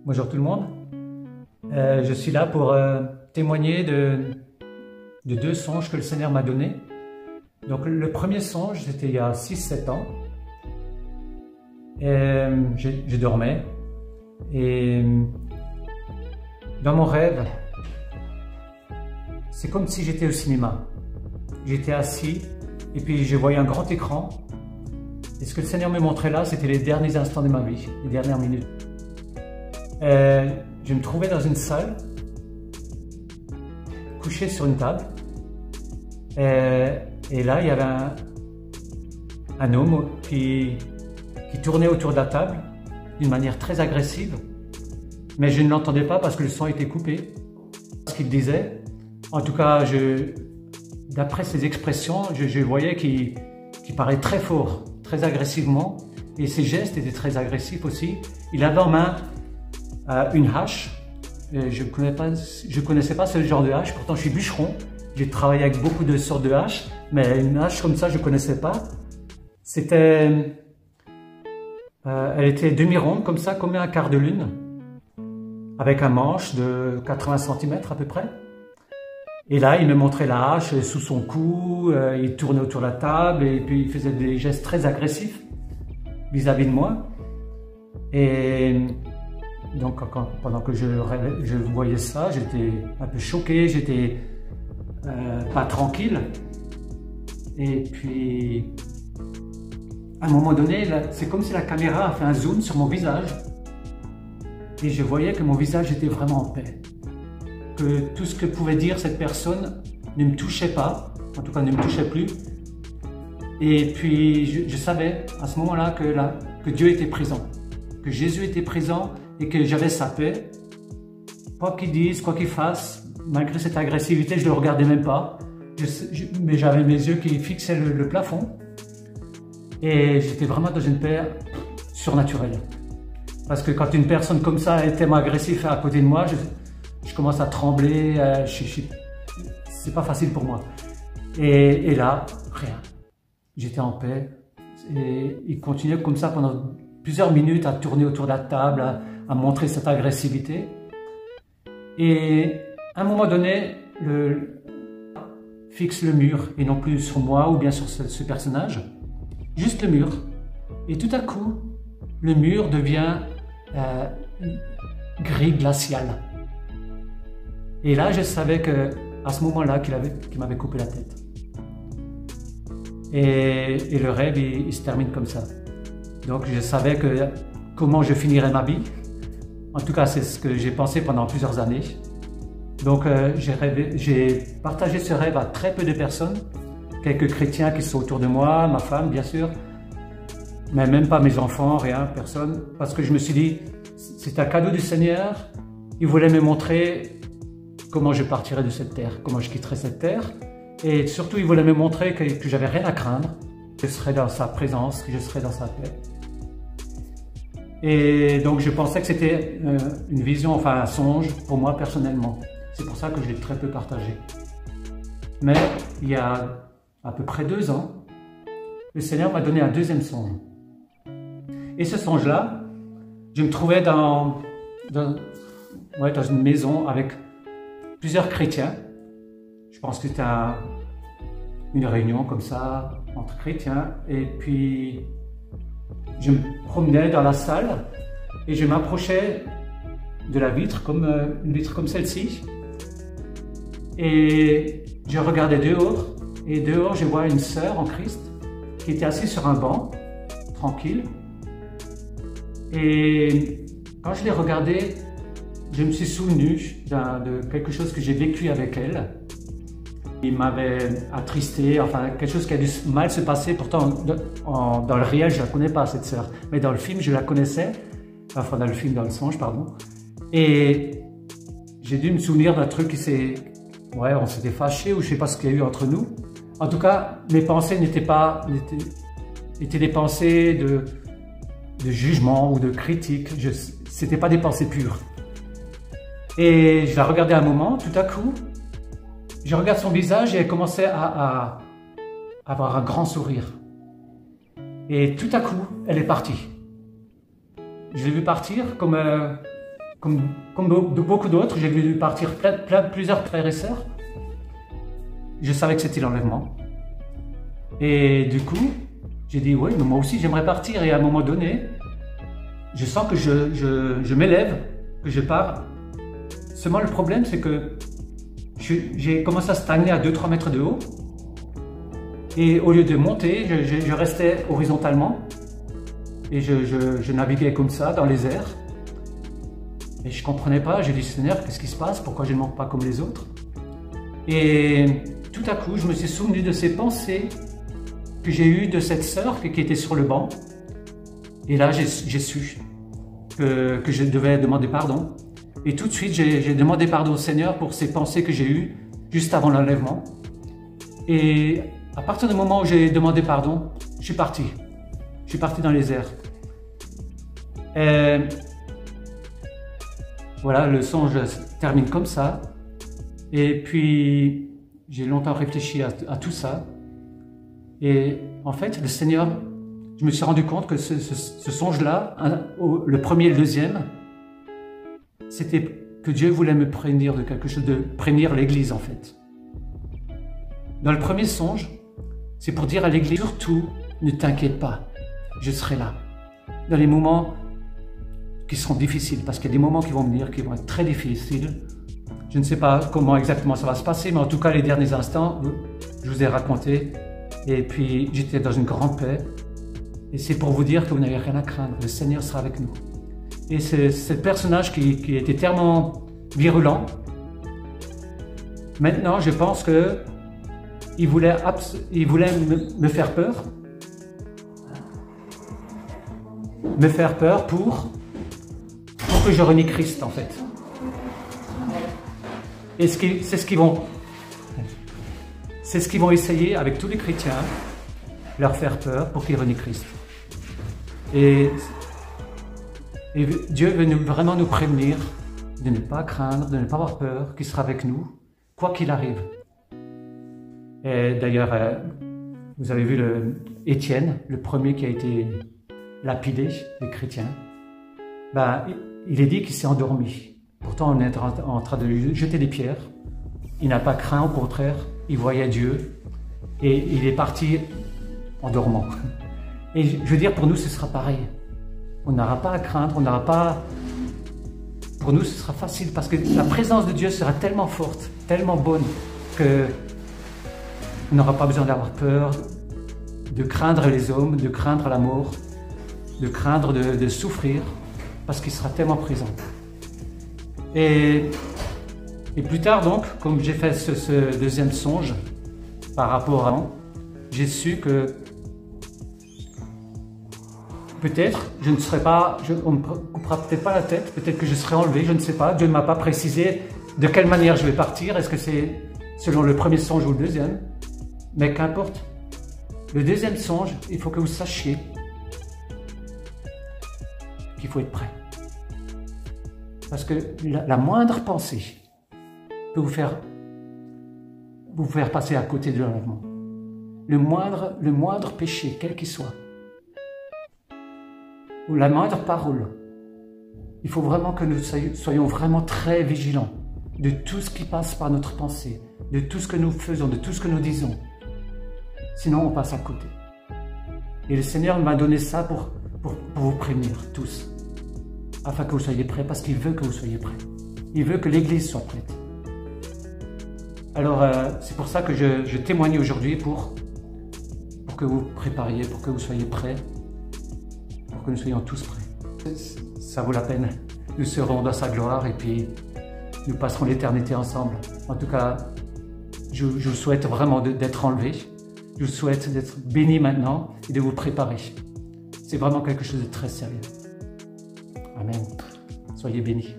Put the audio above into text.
Bonjour tout le monde. Je suis là pour témoigner de deux songes que le Seigneur m'a donnés. Donc le premier songe, c'était il y a 6-7 ans. Je dormais et dans mon rêve, c'est comme si j'étais au cinéma. J'étais assis et puis je voyais un grand écran. Et ce que le Seigneur me montrait là, c'était les derniers instants de ma vie, les dernières minutes. Je me trouvais dans une salle, couché sur une table. Et là, il y avait un homme qui tournait autour de la table d'une manière très agressive. Mais je ne l'entendais pas parce que le son était coupé. Ce qu'il disait, en tout cas, d'après ses expressions, je voyais qu'il parlait très fort, très agressivement. Et ses gestes étaient très agressifs aussi. Il avait en main une hache. Je connaissais pas ce genre de hache, pourtant je suis bûcheron. J'ai travaillé avec beaucoup de sortes de haches, mais une hache comme ça, je connaissais pas. Elle était demi-ronde, comme ça, comme un quart de lune, avec un manche de 80 cm à peu près. Et là, il me montrait la hache sous son cou, il tournait autour de la table, et puis il faisait des gestes très agressifs vis-à-vis de moi. Et donc, pendant que je voyais ça, j'étais un peu choqué, j'étais pas tranquille. Et puis, à un moment donné, c'est comme si la caméra a fait un zoom sur mon visage. Et je voyais que mon visage était vraiment en paix. Que tout ce que pouvait dire cette personne ne me touchait pas, en tout cas ne me touchait plus. Et puis, je savais à ce moment-là que Dieu était présent, que Jésus était présent et que j'avais sa paix. Quoi qu'il dise, quoi qu'il fasse, malgré cette agressivité, je ne le regardais même pas. Mais j'avais mes yeux qui fixaient le plafond. Et j'étais vraiment dans une paix surnaturelle. Parce que quand une personne comme ça est tellement agressive à côté de moi, je commence à trembler. C'est pas facile pour moi. Et là, rien. J'étais en paix. Et il continuait comme ça pendant plusieurs minutes à tourner autour de la table, à montrer cette agressivité. Et à un moment donné, fixe le mur, et non plus sur moi ou bien sur ce personnage, juste le mur. Et tout à coup, le mur devient gris glacial. Et là, je savais que à ce moment-là, qu'il m'avait coupé la tête. Et le rêve, il se termine comme ça. Donc, je savais comment je finirais ma vie. En tout cas, c'est ce que j'ai pensé pendant plusieurs années. Donc, j'ai partagé ce rêve à très peu de personnes. Quelques chrétiens qui sont autour de moi, ma femme, bien sûr. Mais même pas mes enfants, rien, personne. Parce que je me suis dit, c'est un cadeau du Seigneur. Il voulait me montrer comment je partirais de cette terre, comment je quitterais cette terre. Et surtout, il voulait me montrer que j'avais rien à craindre. Je serais dans sa présence, que je serais dans sa paix. Et donc, je pensais que c'était une vision, enfin un songe pour moi personnellement. C'est pour ça que je l'ai très peu partagé. Mais il y a à peu près 2 ans, le Seigneur m'a donné un deuxième songe. Et ce songe-là, je me trouvais dans une maison avec plusieurs chrétiens. Je pense que c'était une réunion comme ça, entre chrétiens. Et puis, je me promenais dans la salle et je m'approchais de la vitre, une vitre comme celle-ci. Et je regardais dehors. Et dehors, je vois une sœur en Christ qui était assise sur un banc, tranquille. Et quand je l'ai regardée, je me suis souvenu de quelque chose que j'ai vécu avec elle. Il m'avait attristé, enfin quelque chose qui a dû mal se passer. Pourtant, dans le réel, je ne la connais pas, cette sœur. Mais dans le film, je la connaissais. Enfin, dans le songe, pardon. Et j'ai dû me souvenir d'un truc qui s'est... Ouais, on s'était fâchés ou je ne sais pas ce qu'il y a eu entre nous. En tout cas, mes pensées étaient des pensées de jugement ou de critique. C'était pas des pensées pures. Et je la regardais un moment, tout à coup, je regarde son visage et elle commençait à avoir un grand sourire. Et tout à coup, elle est partie. Je l'ai vue partir comme comme de beaucoup d'autres, j'ai vu partir plusieurs frères et sœurs. Je savais que c'était l'enlèvement. Et du coup, j'ai dit, oui, mais moi aussi j'aimerais partir. Et à un moment donné, je sens que je m'élève, que je pars. Seulement le problème, c'est que j'ai commencé à stagner à 2-3 mètres de haut. Et au lieu de monter, je restais horizontalement. Et je naviguais comme ça dans les airs. Et je ne comprenais pas. J'ai dit, Seigneur, qu'est-ce qui se passe? Pourquoi je ne monte pas comme les autres? Et tout à coup, je me suis souvenu de ces pensées que j'ai eues de cette sœur qui était sur le banc. Et là, j'ai su que je devais demander pardon. Et tout de suite, j'ai demandé pardon au Seigneur pour ces pensées que j'ai eues juste avant l'enlèvement. Et à partir du moment où j'ai demandé pardon, je suis parti. Je suis parti dans les airs. Et voilà, le songe termine comme ça. Et puis, j'ai longtemps réfléchi à tout ça. Et en fait, le Seigneur, je me suis rendu compte que ce songe-là, le premier et le deuxième, c'était que Dieu voulait me prévenir de quelque chose, de prévenir l'Église en fait. Dans le premier songe, c'est pour dire à l'Église, surtout, ne t'inquiète pas, je serai là. Dans les moments qui seront difficiles, parce qu'il y a des moments qui vont venir, qui vont être très difficiles. Je ne sais pas comment exactement ça va se passer, mais en tout cas, les derniers instants, je vous ai raconté. Et puis, j'étais dans une grande paix. Et c'est pour vous dire que vous n'avez rien à craindre. Le Seigneur sera avec nous. Et c'est ce personnage qui était tellement virulent. Maintenant, je pense qu'il voulait me faire peur. Me faire peur pour que je renie Christ, en fait. Et c'est ce qu'ils vont essayer avec tous les chrétiens, leur faire peur pour qu'ils renient Christ. Et Dieu veut vraiment nous prévenir de ne pas craindre, de ne pas avoir peur, qu'il sera avec nous, quoi qu'il arrive. Et d'ailleurs, vous avez vu Étienne, le premier qui a été lapidé, les chrétiens. Il est dit qu'il s'est endormi. Pourtant, on est en train de lui jeter des pierres. Il n'a pas craint, au contraire, il voyait Dieu et il est parti en dormant. Et je veux dire, pour nous, ce sera pareil. On n'aura pas à craindre, on n'aura pas... Pour nous, ce sera facile parce que la présence de Dieu sera tellement forte, tellement bonne que on n'aura pas besoin d'avoir peur, de craindre les hommes, de craindre la mort, de craindre de souffrir parce qu'il sera tellement présent. Et plus tard donc, comme j'ai fait ce deuxième songe par rapport à avant, j'ai su que peut-être je ne serai pas, on ne me coupera peut-être pas la tête, peut-être que je serai enlevé, je ne sais pas. Dieu ne m'a pas précisé de quelle manière je vais partir. Est-ce que c'est selon le premier songe ou le deuxième? Mais qu'importe. Le deuxième songe, il faut que vous sachiez qu'il faut être prêt. Parce que la moindre pensée peut vous faire passer à côté de l'enlèvement. Le moindre péché, quel qu'il soit, ou la moindre parole, il faut vraiment que nous soyons vraiment très vigilants de tout ce qui passe par notre pensée, de tout ce que nous faisons, de tout ce que nous disons. Sinon, on passe à côté. Et le Seigneur m'a donné ça pour vous prévenir tous, afin que vous soyez prêts, parce qu'il veut que vous soyez prêts. Il veut que l'Église soit prête. Alors, c'est pour ça que je témoigne aujourd'hui pour que vous prépariez, pour que vous soyez prêts, pour que nous soyons tous prêts. Ça vaut la peine. Nous serons dans sa gloire et puis nous passerons l'éternité ensemble. En tout cas, je vous souhaite vraiment d'être enlevé. Je vous souhaite d'être béni maintenant et de vous préparer. C'est vraiment quelque chose de très sérieux. Amen. Soyez bénis.